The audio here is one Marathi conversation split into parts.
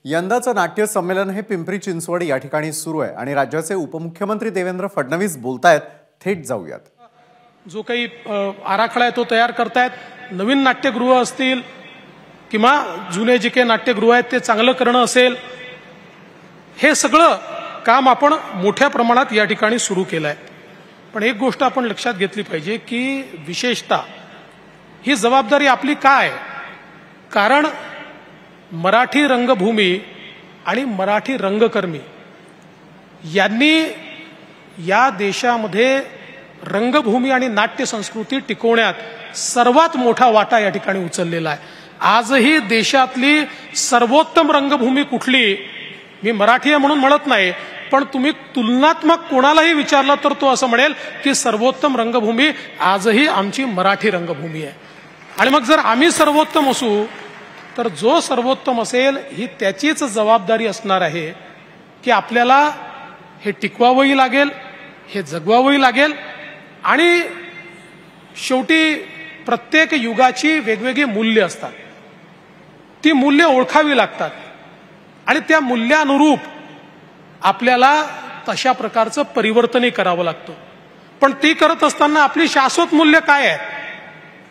यंदाचं नाट्य संमेलन हे पिंपरी चिंचवड या ठिकाणी सुरू आहे आणि राज्याचे उपमुख्यमंत्री देवेंद्र फडणवीस बोलतायत. थेट जाऊयात. जो काही आराखडा आहे तो तयार करतायत. नवीन नाट्यगृह असतील किंवा जुने जे काही नाट्यगृह आहेत ते चांगलं करणं असेल, हे सगळं काम आपण मोठ्या प्रमाणात या ठिकाणी सुरू केलं आहे. पण एक गोष्ट आपण लक्षात घेतली पाहिजे की विशेषतः ही जबाबदारी आपली काय? कारण मराठी रंगभूमी आणि मराठी रंगकर्मी यांनी या देशामध्ये रंगभूमी आणि नाट्य संस्कृती टिकवण्यात सर्वात मोठा वाटा या ठिकाणी उचललेला आहे. आजही देशातली सर्वोत्तम रंगभूमी कुठली, मी मराठी आहे म्हणून म्हणत नाही, पण तुम्ही तुलनात्मक कोणालाही विचारलं तर तो असं म्हणेल की सर्वोत्तम रंगभूमी आजही आमची मराठी रंगभूमी आहे. आणि मग जर आम्ही सर्वोत्तम असू तर जो सर्वोत्तम असेल ही त्याचीच जबाबदारी असणार आहे की आपल्याला हे टिकवावंही लागेल, हे जगवावंही लागेल. आणि शेवटी प्रत्येक युगाची वेगवेगळी मूल्य असतात, ती मूल्य ओळखावी लागतात आणि त्या मूल्यानुरूप आपल्याला तशा प्रकारचं परिवर्तनही करावं लागतं. पण ती करत असताना आपली शाश्वत मूल्य काय आहे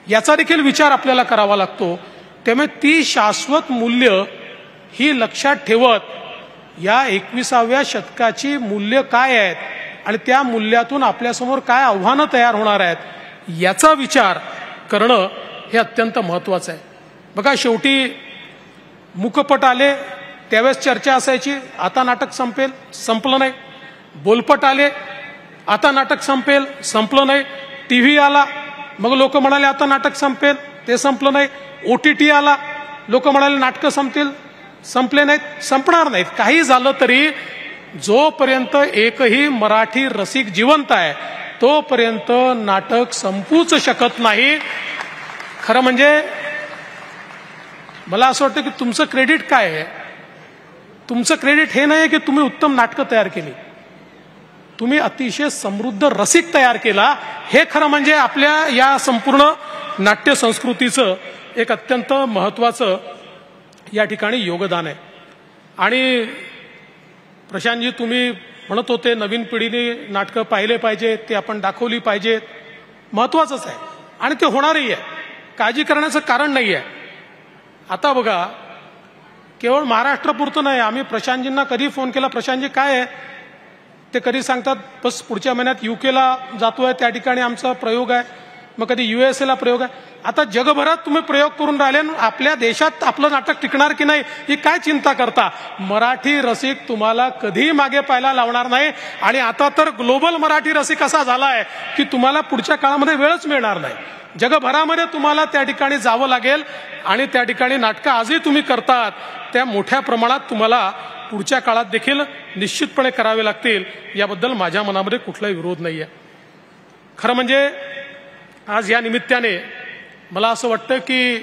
याचा देखील विचार आपल्याला करावा लागतो. त्यामुळे ती शाश्वत मूल्य ही लक्षात ठेवत या 21व्या शतकाची मूल्य काय आहेत आणि त्या मूल्यातून आपल्यासमोर काय आव्हानं तयार होणार आहेत याचा विचार करणं हे अत्यंत महत्वाचं आहे. बघा, शेवटी मुकपट आले त्यावेळेस चर्चा असायची, आता नाटक संपेल, संपलं नाही. बोलपट आले, आता नाटक संपेल, संपलं नाही. टीव्ही आला, मग लोक म्हणाले आता नाटक संपेल, ते संपलं नाही. OTT आला, लोक म्हणाले नाटकं संपतील, संपले नाहीत, संपणार नाहीत. काही झालं तरी जोपर्यंत एकही मराठी रसिक जिवंत आहे तोपर्यंत नाटक संपूच शकत नाही. खरं म्हणजे मला असं वाटतं की तुमचं क्रेडिट काय आहे? तुमचं क्रेडिट हे नाही की तुम्ही उत्तम नाटकं तयार केली, तुम्ही अतिशय समृद्ध रसिक तयार केला. हे खरं म्हणजे आपल्या या संपूर्ण नाट्य संस्कृतीचं एक अत्यंत महत्वाचं या ठिकाणी योगदान आहे. आणि प्रशांतजी, तुम्ही म्हणत होते नवीन पिढीने नाटकं पाहिले पाहिजेत, ते आपण दाखवली पाहिजेत. महत्वाचंच आहे आणि ते होणारही आहे, काळजी करण्याचं कारण नाही आहे. आता बघा, केवळ महाराष्ट्रापुरतं नाही, आम्ही प्रशांतजींना कधी फोन केला, प्रशांतजी काय आहे, ते कधी सांगतात बस पुढच्या महिन्यात UKला जातोय, त्या ठिकाणी आमचा प्रयोग आहे. मग कधी USA ला प्रयोग आहे. आता जगभरात तुम्ही प्रयोग करून राहिले, आपल्या देशात आपलं नाटक टिकणार की नाही ही काय चिंता करता? मराठी रसिक तुम्हाला कधीही मागे पाहायला लावणार नाही. आणि आता तर ग्लोबल मराठी रसिक असा झालाय की तुम्हाला पुढच्या काळामध्ये वेळच मिळणार नाही. जगभरामध्ये तुम्हाला त्या ठिकाणी जावं लागेल आणि त्या ठिकाणी नाटकं आजही तुम्ही करतात त्या मोठ्या प्रमाणात तुम्हाला पुढच्या काळात देखील निश्चितपणे करावे लागतील. याबद्दल माझ्या मनामध्ये कुठलाही विरोध नाही आहे. खरं म्हणजे आज या निमित्ताने मला असं वाटतं की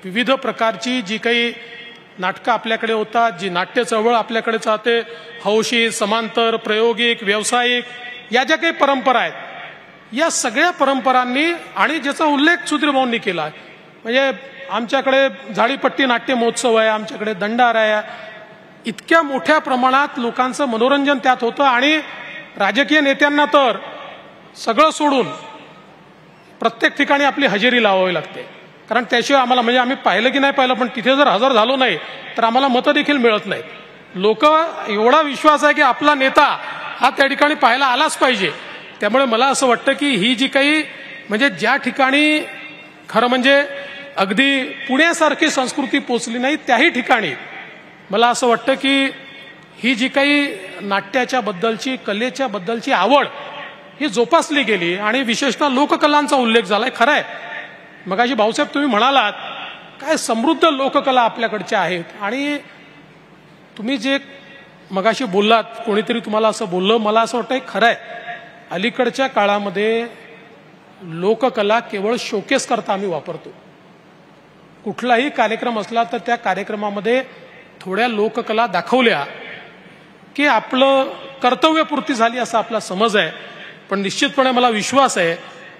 विविध प्रकारची जी काही नाटकं आपल्याकडे होतात, जी नाट्य चळवळ आपल्याकडे चालते, हौशी, समांतर, प्रायोगिक, व्यावसायिक, या ज्या काही परंपरा आहेत, या सगळ्या परंपरांनी आणि ज्याचा उल्लेख सुधीर भाऊंनी केला, म्हणजे आमच्याकडे झाडीपट्टी नाट्य महोत्सव आहे, आमच्याकडे दंडार आहे. इतक्या मोठ्या प्रमाणात लोकांचं मनोरंजन त्यात होतं. आणि राजकीय नेत्यांना तर सगळं सोडून प्रत्येक ठिकाणी आपली हजेरी लावावी लागते, कारण त्याशिवाय आम्हाला, म्हणजे आम्ही पाहिलं की नाही पाहिलं, पण तिथे जर हजर झालो नाही तर आम्हाला मतं देखील मिळत नाहीत. लोक एवढा विश्वास आहे की आपला नेता हा त्या ठिकाणी पाहायला आलाच पाहिजे. त्यामुळे मला असं वाटतं की ही जी काही, म्हणजे ज्या ठिकाणी खरं म्हणजे अगदी पुण्यासारखी संस्कृती पोचली नाही त्याही ठिकाणी मला असं वाटतं की ही जी काही नाट्याच्या बद्दलची, कलेच्या बद्दलची आवड ही जोपासली गेली. आणि विशेषतः लोककलांचा उल्लेख झालाय. खरं आहे, मगाशी भाऊसाहेब तुम्ही म्हणालात काय समृद्ध लोककला आपल्याकडच्या आहेत. आणि तुम्ही जे मगाशी बोललात, कोणीतरी तुम्हाला असं बोललं, मला असं वाटतं खरं आहे, अलीकडच्या काळामध्ये लोककला केवळ शोकेस करता आम्ही वापरतो. कुठलाही कार्यक्रम असला तर त्या कार्यक्रमामध्ये थोड्या लोककला दाखवल्या की आपलं कर्तव्यपूर्ती झाली असा आपला समज आहे. पण निश्चितपणे मला विश्वास आहे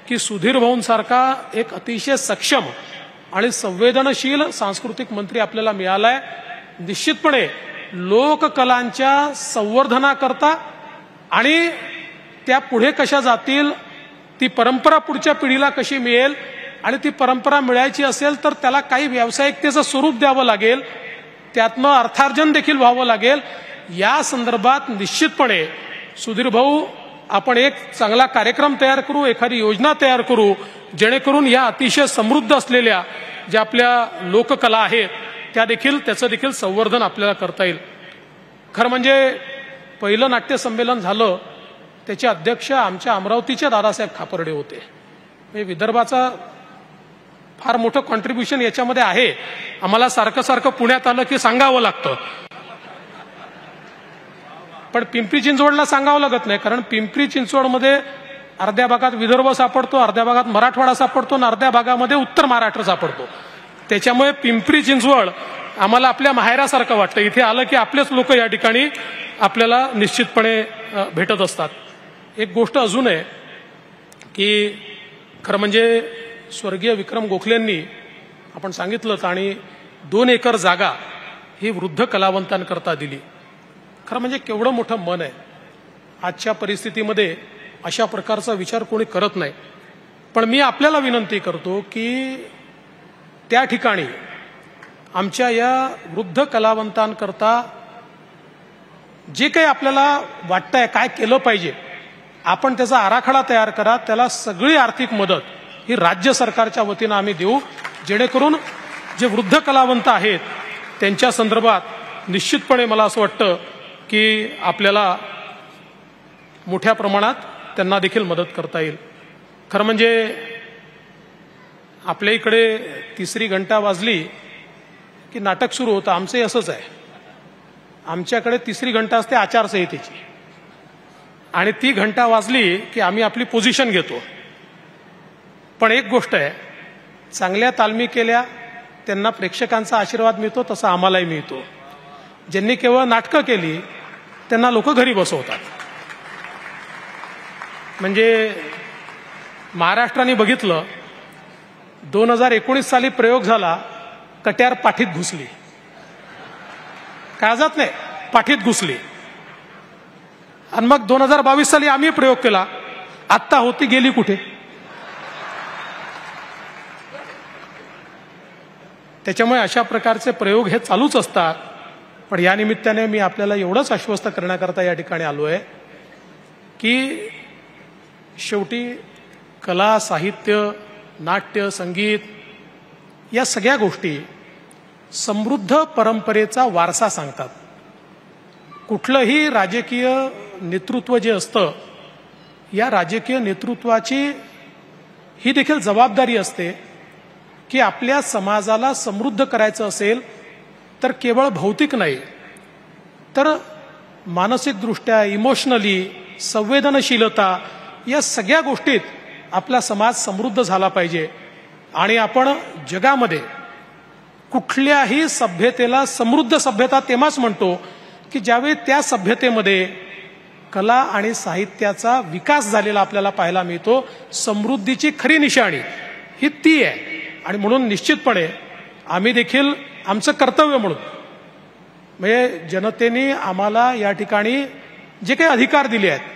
की सुधीर भाऊंसारखा एक अतिशय सक्षम आणि संवेदनशील सांस्कृतिक मंत्री आपल्याला मिळालाय. निश्चितपणे लोककलांच्या संवर्धनाकरता आणि त्या पुढे कशा जातील, ती परंपरा पुढच्या पिढीला कशी मिळेल आणि ती परंपरा मिळायची असेल तर त्याला काही व्यावसायिकतेचं स्वरूप द्यावं लागेल, त्यातनं अर्थार्जन देखील व्हावं लागेल. या संदर्भात निश्चितपणे सुधीर भाऊ आपण एक चांगला कार्यक्रम तयार करू, एखादी योजना तयार करू, जेणेकरून या अतिशय समृद्ध असलेल्या ज्या आपल्या लोककला आहेत त्याचं देखील संवर्धन आपल्याला करता येईल. खरं म्हणजे पहिलं नाट्य संमेलन झालं त्याचे अध्यक्ष आमच्या अमरावतीचे दादासाहेब खापर्डे होते. विदर्भाचा फार मोठं कॉन्ट्रीब्युशन याच्यामध्ये आहे. आम्हाला सारखं सारखं पुण्यात आलं की सांगावं लागतं, पण पिंपरी चिंचवडला सांगावं लागत नाही, कारण पिंपरी चिंचवडमध्ये अर्ध्या भागात विदर्भ सापडतो, अर्ध्या भागात मराठवाडा सापडतो आणि अर्ध्या भागामध्ये उत्तर महाराष्ट्र सापडतो. त्याच्यामुळे पिंपरी चिंचवड आम्हाला आपल्या माहेरासारखं वाटतं. इथे आलं की आपलेच लोक या ठिकाणी आपल्याला निश्चितपणे भेटत असतात. एक गोष्ट अजून आहे की खरं म्हणजे स्वर्गीय विक्रम गोखलेंनी आपण सांगितलं आणि 2 एकर जागा ही वृद्ध कलावंतांकरता दिली. खरं म्हणजे केवढं मोठं मन आहे. आजच्या परिस्थितीमध्ये अशा प्रकारचा विचार कोणी करत नाही. पण मी आपल्याला विनंती करतो की त्या ठिकाणी आमच्या या वृद्ध कलावंतांकरता जे काही आपल्याला वाटतंय काय केलं पाहिजे, आपण त्याचा आराखडा तयार करा. त्याला सगळी आर्थिक मदत ही राज्य सरकारच्या वतीनं आम्ही देऊ, जेणेकरून जे वृद्ध कलावंत आहेत त्यांच्या संदर्भात निश्चितपणे मला असं वाटतं की आपल्याला मोठ्या प्रमाणात त्यांना देखील मदत करता येईल. खरं म्हणजे आपल्या इकडे 3री घंटा वाजली की नाटक सुरू होतं. आमचंही असंच आहे. आमच्याकडे 3री घंटा असते आचारसंहितेची आणि ती घंटा वाजली की आम्ही आपली पोझिशन घेतो. पण एक गोष्ट आहे, चांगल्या तालमी केल्या त्यांना प्रेक्षकांचा आशीर्वाद मिळतो, तसा आम्हालाही मिळतो. ज्यांनी केवळ नाटकं केली त्यांना लोक घरी बसवतात. म्हणजे महाराष्ट्राने बघितलं 2019 साली प्रयोग झाला, कट्यार पाठीत घुसली, काळजात नाही पाठीत घुसली. आणि मग 2022 साली आम्ही प्रयोग केला, आत्ता होती गेली कुठे. त्याच्यामुळे अशा प्रकारचे प्रयोग हे चालूच असतात. पण या निमित्ताने मी आपल्याला एवढंच आश्वस्त करण्याकरता या ठिकाणी आलोय की शेवटी कला, साहित्य, नाट्य, संगीत या सगळ्या गोष्टी समृद्ध परंपरेचा वारसा सांगतात. कुठलंही राजकीय नेतृत्व जे असतं, या राजकीय नेतृत्वाची ही देखील जबाबदारी असते की आपल्या समाजाला समृद्ध करायचं असेल तर केवळ भौतिक नाही तर मानसिकदृष्ट्या, इमोशनली, संवेदनशीलता या सगळ्या गोष्टीत आपला समाज समृद्ध झाला पाहिजे. आणि आपण जगामध्ये कुठल्याही सभ्यतेला समृद्ध सभ्यता तेव्हाच म्हणतो की ज्यावेळी त्या सभ्यतेमध्ये कला आणि साहित्याचा विकास झालेला आपल्याला पाहायला मिळतो. समृद्धीची खरी निशाणी ही ती आहे. आणि म्हणून निश्चितपणे आम्ही देखील आमचं कर्तव्य म्हणून, म्हणजे जनतेने आम्हाला या ठिकाणी जे काही अधिकार दिले आहेत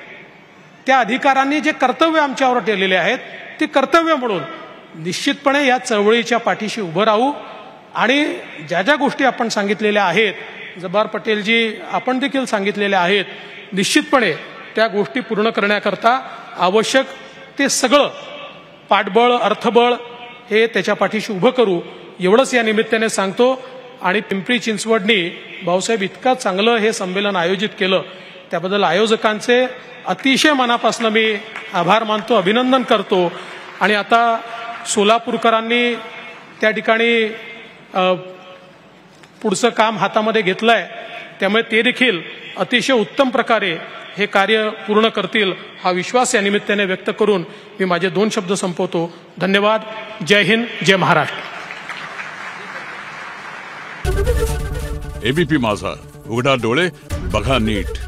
त्या अधिकारांनी जे कर्तव्य आमच्यावर ठेवलेले आहेत ते कर्तव्य म्हणून निश्चितपणे या चळवळीच्या पाठीशी उभं राहू. आणि ज्या ज्या गोष्टी आपण सांगितलेल्या आहेत, जब्बार पटेलजी आपण देखील सांगितलेल्या आहेत, निश्चितपणे त्या गोष्टी पूर्ण करण्याकरता आवश्यक ते सगळं पाठबळ, अर्थबळ हे त्याच्या पाठीशी उभं करू, एवढंच या निमित्ताने सांगतो. आणि पिंपरी चिंचवडनी भाऊसाहेब इतकं चांगलं हे संमेलन आयोजित केलं त्याबद्दल आयोजकांचे अतिशय मनापासून मी आभार मानतो, अभिनंदन करतो. आणि आता सोलापूरकरांनी त्या ठिकाणी पुढचं काम हातामध्ये घेतलंय, त्यामुळे ते देखील अतिशय उत्तम प्रकारे हे कार्य पूर्ण करतील हा विश्वास या निमित्ताने व्यक्त करून मी माझे 2 शब्द संपवतो. धन्यवाद. जय हिंद, जय महाराष्ट्र. एबीपी माझा, उघडा डोळे बघा नीट.